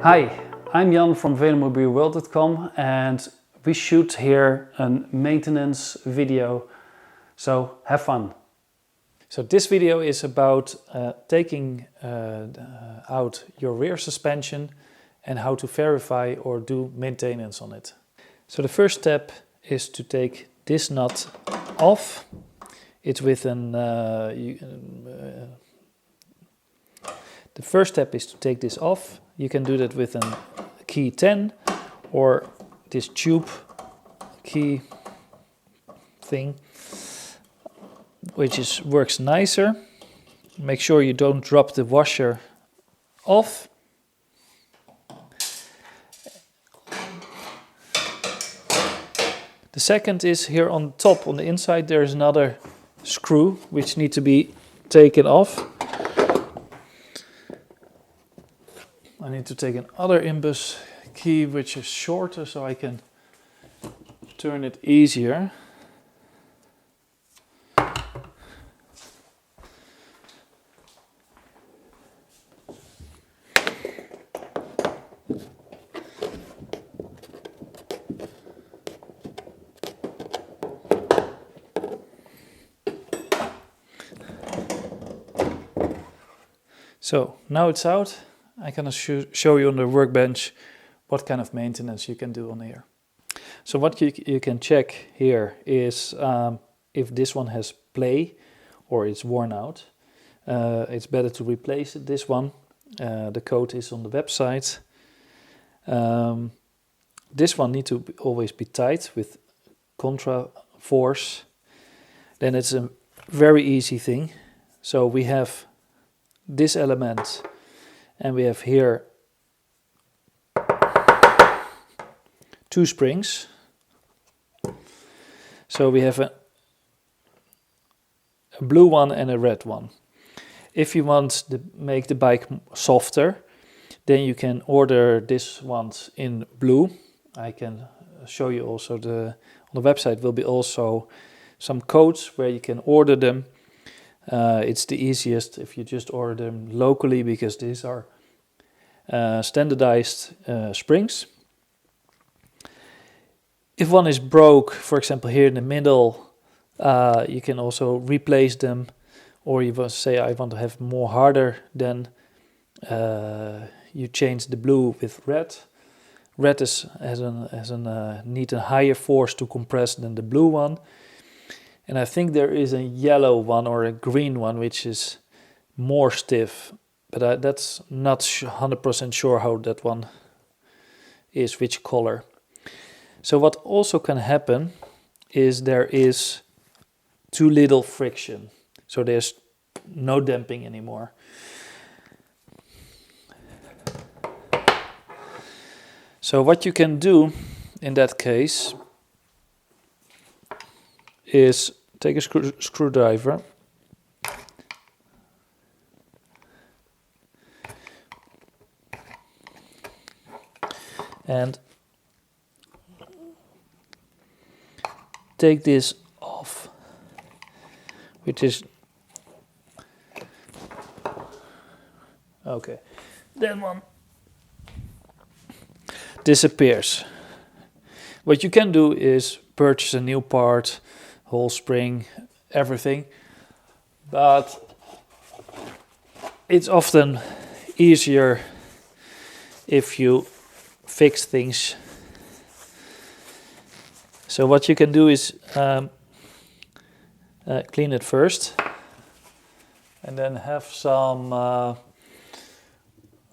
Hi, I'm Jan from VelomobileWorld.com and we shoot here a maintenance video, so have fun. So this video is about taking out your rear suspension and how to verify or do maintenance on it. So the first step is to take this nut off. It's with an the first step is to take this off. You can do that with a key 10 or this tube key thing, which works nicer. Make sure you don't drop the washer off. The second is here on top, on the inside, there is another screw which needs to be taken off. I need to take another imbus key which is shorter so I can turn it easier. So now it's out. I can show you on the workbench what kind of maintenance you can do on here. So what you can check here is if this one has play or it's worn out. It's better to replace it, this one. The code is on the website. This one needs to always be tight with contra force. Then it's a very easy thing. So we have this element and we have here 2 springs. So we have a blue one and a red one. If you want to make the bike softer, then you can order this one in blue. I can show you also on the website will be also some codes where you can order them. It's the easiest if you just order them locally because these are standardized springs. If one is broke, for example here in the middle, you can also replace them, or you want to say I want to have more harder, then you change the blue with red. Red need a higher force to compress than the blue one. And I think there is a yellow one or a green one which is more stiff, but that's not 100% sure how that one is, which color. So what also can happen is there is too little friction, so there's no damping anymore. So what you can do in that case is take a screwdriver and take this off, which is okay. That one disappears. What you can do is purchase a new part, whole spring, everything, but it's often easier if you fix things. So what you can do is clean it first and then have some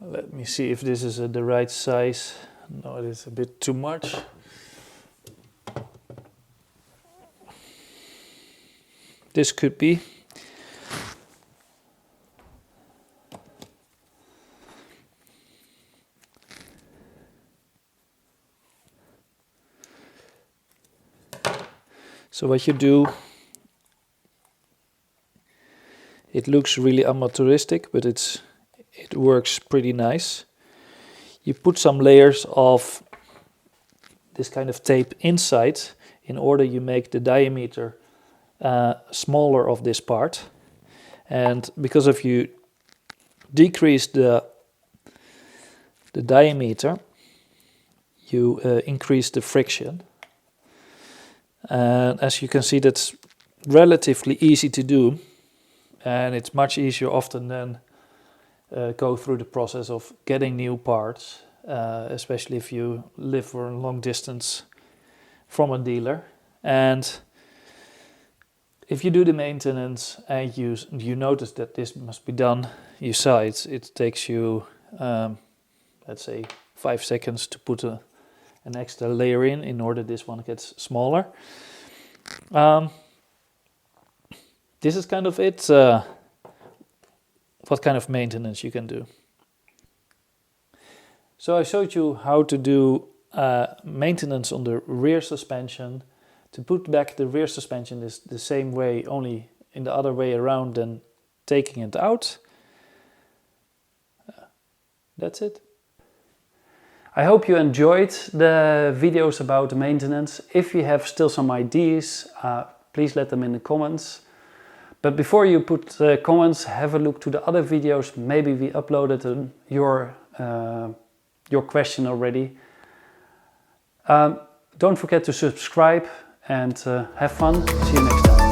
let me see if this is the right size. No, it is a bit too much. This could be. So what you do, it looks really amateuristic, but it works pretty nice. You put some layers of this kind of tape inside in order you make the diameter smaller of this part, and because if you decrease the the diameter, you increase the friction. And as you can see, that's relatively easy to do, and it's much easier often than go through the process of getting new parts, especially if you live for a long distance from a dealer. And if you do the maintenance and you notice that this must be done, you saw it takes you, let's say, 5 seconds to put an extra layer in order this one gets smaller. This is kind of it, what kind of maintenance you can do. So I showed you how to do maintenance on the rear suspension. To put back the rear suspension is the same way, only in the other way around than taking it out. That's it. I hope you enjoyed the videos about the maintenance. If you have still some ideas, please let them in the comments. But before you put comments, have a look to the other videos. Maybe we uploaded your question already. Don't forget to subscribe and have fun. See you next time.